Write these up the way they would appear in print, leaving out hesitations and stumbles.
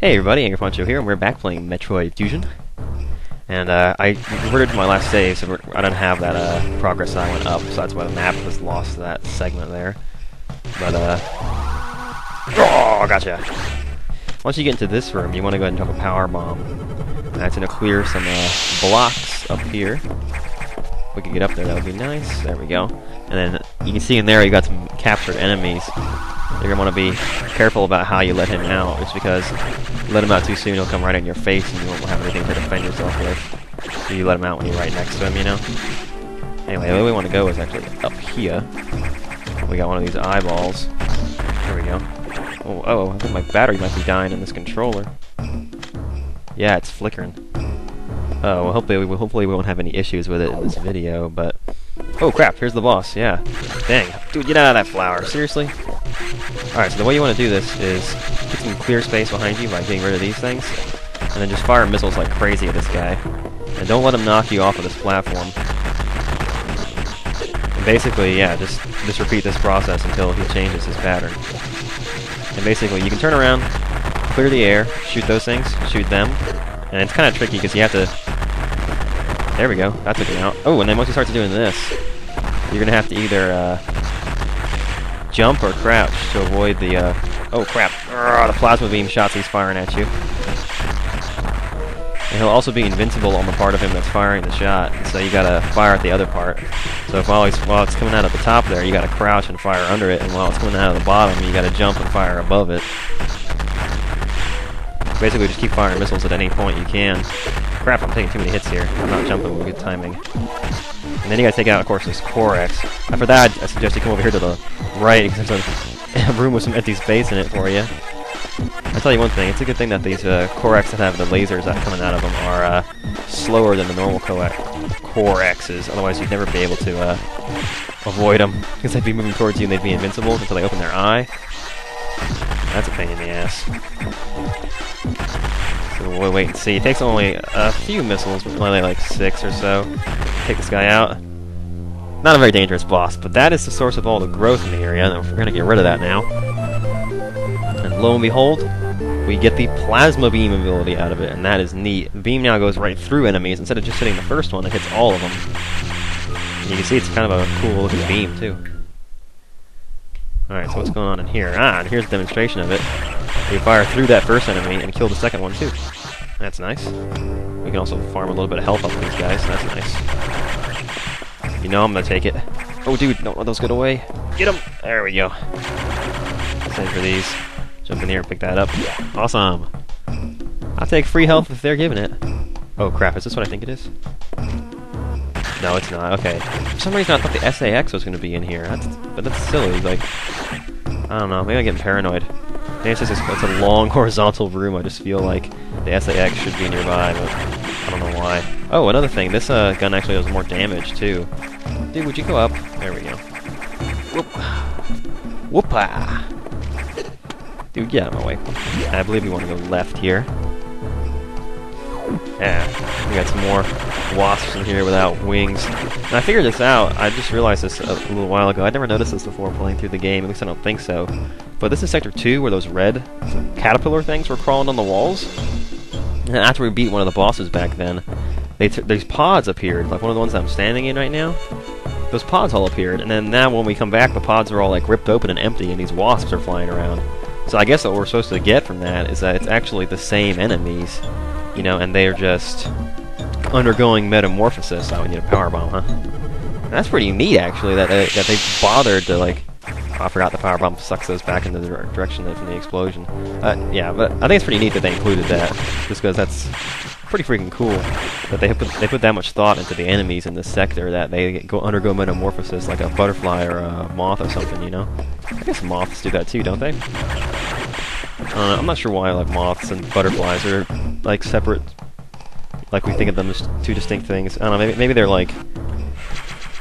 Hey everybody, Angryponcho here, and we're back playing Metroid Fusion. And I reverted to my last save, so I don't have that progress sign went up, so that's why the map was lost to that segment there. But oh, gotcha! Once you get into this room, you want to go ahead and drop a power bomb. That's going to clear some blocks up here. If we could get up there, that would be nice. There we go. And then you can see in there you got some captured enemies. You're going to want to be careful about how you let him out. It's because you let him out too soon, he'll come right in your face and you won't have anything to defend yourself with. So you let him out when you're right next to him, you know? Anyway, the way we want to go is actually up here. We got one of these eyeballs. There we go. Oh, I think my battery might be dying in this controller. Yeah, it's flickering. Oh, well, hopefully we won't have any issues with it in this video, but... Oh crap, here's the boss, yeah. Dang. Dude, get out of that flower, seriously? Alright, so the way you want to do this is get some clear space behind you by getting rid of these things, and then just fire missiles like crazy at this guy. And don't let him knock you off of this platform. And basically, yeah, just repeat this process until he changes his pattern. And basically, you can turn around, clear the air, shoot those things, shoot them, and it's kind of tricky because you have to... There we go, that took him out. Oh, and then once you start doing this, you're going to have to either jump or crouch to avoid the... Oh crap, the plasma beam shots he's firing at you. And he'll also be invincible on the part of him that's firing the shot, so you gotta fire at the other part. So while it's coming out at the top there, you gotta crouch and fire under it, and while it's coming out of the bottom, you gotta jump and fire above it. Basically, just keep firing missiles at any point you can. Crap, I'm taking too many hits here. I'm not jumping with good timing. And then you gotta take out, of course, this Corex. After that, I suggest you come over here to the right, because there's a room with some empty space in it for you. I'll tell you one thing, it's a good thing that these Corexes that have the lasers that are coming out of them are slower than the normal Corexes, otherwise you'd never be able to avoid them, because they'd be moving towards you and they'd be invincible until they open their eye. That's a pain in the ass. So we'll wait and see. It takes only a few missiles, but only like 6 or so. Take this guy out. Not a very dangerous boss, but that is the source of all the growth in the area, and we're going to get rid of that now. And lo and behold, we get the plasma beam ability out of it, and that is neat. The beam now goes right through enemies instead of just hitting the first one, it hits all of them. And you can see it's kind of a cool looking beam too. Alright, so what's going on in here? And here's a demonstration of it. You fire through that first enemy and kill the second one too. That's nice. We can also farm a little bit of health off these guys, that's nice. You know I'm gonna take it. Oh dude, don't let those get away. Get him! There we go. Same for these. Jump in here and pick that up. Awesome! I'll take free health if they're giving it. Oh crap, is this what I think it is? No, it's not. Okay. For some reason I thought the SAX was going to be in here. But that's silly. Like, I don't know. Maybe I'm getting paranoid. Maybe it's just it's a long horizontal room. I just feel like the SAX should be nearby, but I don't know why. Oh, another thing. This gun actually does more damage, too. Dude, would you go up? There we go. Whoop. Whoop-ah. Dude, get out of my way. I believe we want to go left here. Yeah, we got some more wasps in here without wings. And I figured this out. I just realized this a little while ago. I'd never noticed this before playing through the game. At least I don't think so. But this is Sector 2, where those red caterpillar things were crawling on the walls. And after we beat one of the bosses back then, these pods appeared. Like one of the ones that I'm standing in right now. Those pods all appeared. And then now when we come back, the pods are all like ripped open and empty, and these wasps are flying around. So I guess what we're supposed to get from that is that it's actually the same enemies. You know, and they're just undergoing metamorphosis. Oh, we need a power bomb, huh? And that's pretty neat, actually, that they bothered to, like... Oh, I forgot the power bomb sucks those back in the direction from the explosion. Yeah, but I think it's pretty neat that they included that, just because that's pretty freaking cool. That they put that much thought into the enemies in this sector, that they undergo metamorphosis like a butterfly or a moth or something, you know? I guess moths do that too, don't they? I'm not sure why like moths and butterflies are like separate, like we think of them as two distinct things. I don't know, maybe they're like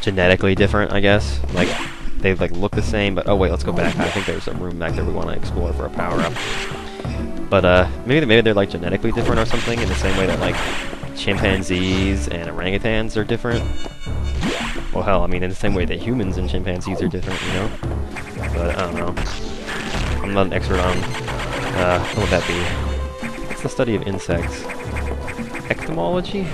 genetically different, I guess. Like they like look the same, but oh wait, let's go back. I think there's a room back there we want to explore for a power-up. But maybe they're like genetically different or something, in the same way that like chimpanzees and orangutans are different. Well, hell, I mean, in the same way that humans and chimpanzees are different, you know? But I don't know. I'm not an expert on what would that be? What's the study of insects? Ectomology?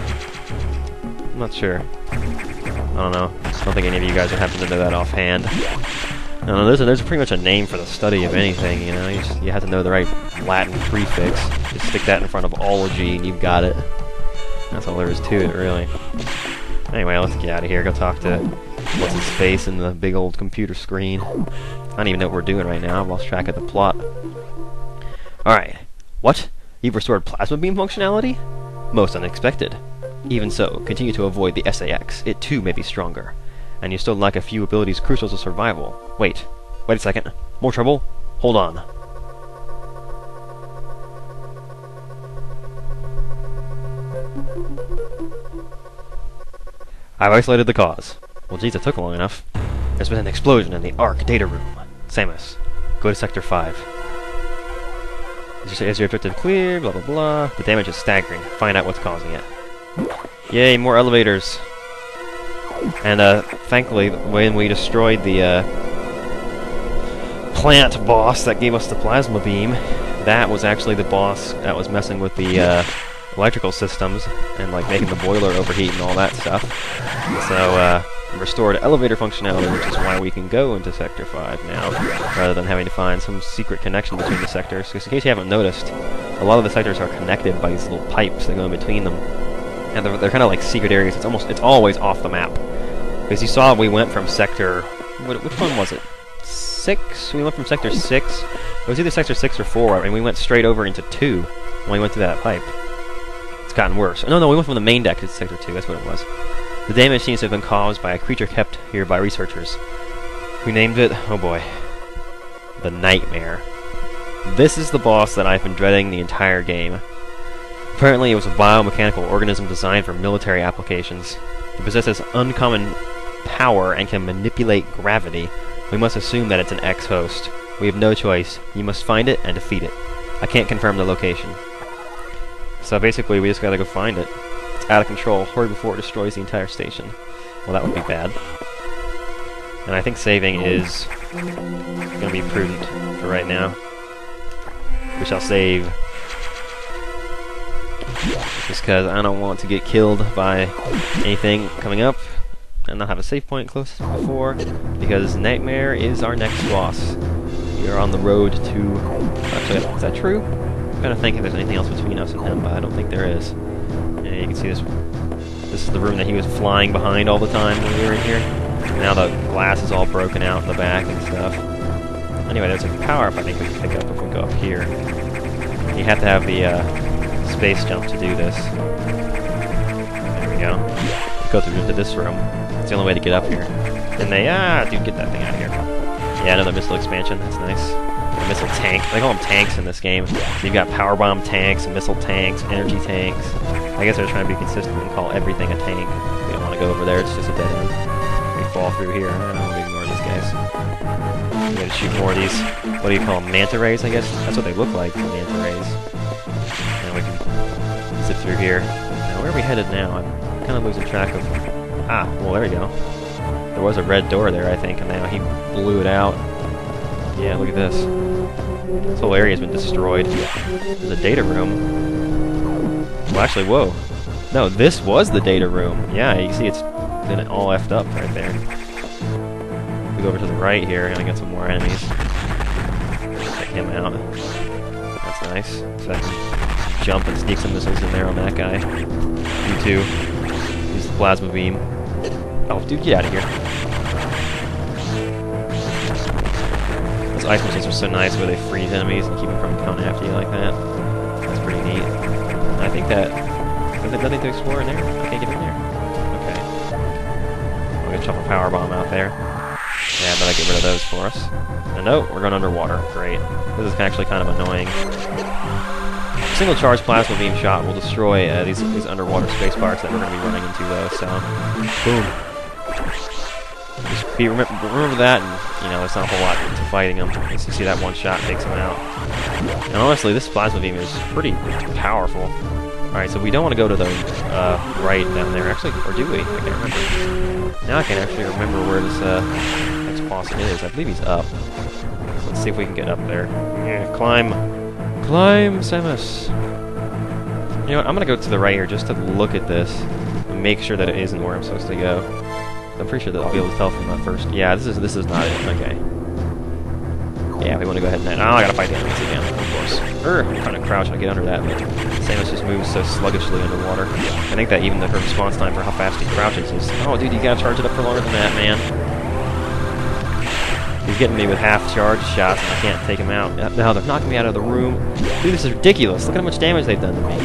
I'm not sure. I don't know. I don't think any of you guys would happen to know that offhand. I don't know, there's pretty much a name for the study of anything, you know? You have to know the right Latin prefix. Just stick that in front of ology and you've got it. That's all there is to it, really. Anyway, let's get out of here. Go talk to what's-his-face in the big old computer screen. I don't even know what we're doing right now. I've lost track of the plot. Alright. What? You've restored plasma beam functionality? Most unexpected. Even so, continue to avoid the SAX. It too may be stronger. And you still lack a few abilities crucial to survival. Wait a second. More trouble? Hold on. I've isolated the cause. Well, geez, it took long enough. There's been an explosion in the ARC data room. Samus, go to Sector 5. As your objective clear, blah blah blah. The damage is staggering. Find out what's causing it. Yay, more elevators. And, thankfully, when we destroyed the, plant boss that gave us the plasma beam, that was actually the boss that was messing with the, electrical systems and, like, making the boiler overheat and all that stuff. So, restored elevator functionality, which is why we can go into Sector 5 now, rather than having to find some secret connection between the sectors. Because in case you haven't noticed, a lot of the sectors are connected by these little pipes that go in between them. And they're kind of like secret areas. It's always off the map. Because you saw we went from Sector... which one was it? 6? We went from Sector 6? It was either Sector 6 or 4, and we went straight over into 2 when we went through that pipe. It's gotten worse. No, we went from the main deck to Sector 2, that's what it was. The damage seems to have been caused by a creature kept here by researchers. Who named it? Oh boy. The Nightmare. This is the boss that I've been dreading the entire game. Apparently it was a biomechanical organism designed for military applications. It possesses uncommon power and can manipulate gravity. We must assume that it's an X-host. We have no choice. You must find it and defeat it. I can't confirm the location. So basically we just gotta go find it. It's out of control. Hurry before it destroys the entire station. Well, that would be bad. And I think saving is gonna be prudent for right now. We shall save. Just because I don't want to get killed by anything coming up and not have a save point close as before, because Nightmare is our next boss. We are on the road to... Actually, is that true? I'm trying to think if there's anything else between us and him, but I don't think there is. Yeah, you can see this. This is the room that he was flying behind all the time when we were in here. Now the glass is all broken out in the back and stuff. Anyway, there's a power-up I think we can pick up if we go up here. You have to have the space jump to do this. There we go. Go through into this room. It's the only way to get up here. And they, dude, get that thing out of here. Yeah, another missile expansion. That's nice. A missile tank. They call them tanks in this game. So you've got power bomb tanks, missile tanks, energy tanks. I guess they're trying to be consistent and call everything a tank. We don't want to go over there. It's just a dead end. We fall through here. I don't know. We ignore these guys. We gotta shoot more of these. What do you call them? Manta rays, I guess. That's what they look like. Manta rays. And we can zip through here. Now, where are we headed now? I'm kind of losing track of... well, there we go. There was a red door there, I think, and now he blew it out. Yeah, look at this. This whole area's been destroyed. There's a data room. Well, actually, whoa. No, this was the data room. Yeah, you see it's been all effed up right there. We go over to the right here, and I get some more enemies. Take him out. That's nice. So I can jump and sneak some missiles in there on that guy. You too. Use the plasma beam. Oh, dude, get out of here. Those ice missiles are so nice where they freeze enemies and keep them from coming after you like that. That's pretty neat. And I think that... Is there nothing to explore in there? I can't get in there. Okay. I'm gonna chop a power bomb out there. Yeah, but I get rid of those for us. And no, we're going underwater. Great. This is actually kind of annoying. A single charge plasma beam shot will destroy these underwater space parts that we're going to be running into, though. So, boom. Just remember that, and you know, there's not a whole lot to fighting them. As you see, that one shot takes them out. And honestly, this plasma beam is pretty powerful. Alright, so we don't want to go to the right down there, actually, or do we? I can't remember. Now I can actually remember where this next boss is. I believe he's up. So let's see if we can get up there. Yeah, climb! Climb, Samus! You know what, I'm gonna go to the right here just to look at this and make sure that it isn't where I'm supposed to go. I'm pretty sure that I'll be able to tell from that first. Yeah, this is not it. Okay. Yeah, we want to go ahead and... Oh, I gotta fight the enemies again, of course. I'm trying to crouch and get under that, but Samus just moves so sluggishly underwater. I think that even her response time for how fast he crouches is... Oh, dude, you gotta charge it up for longer than that, man. He's getting me with half-charge shots, and I can't take him out. Now they're knocking me out of the room. Dude, this is ridiculous. Look at how much damage they've done to me.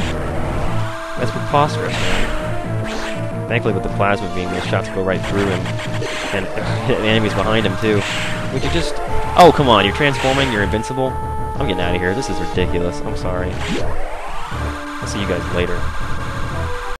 That's preposterous, man. Thankfully, with the plasma beam, those shots go right through him, and hit the enemies behind him, too. We could just... Oh, come on, you're transforming, you're invincible? I'm getting out of here. This is ridiculous. I'm sorry. I'll see you guys later.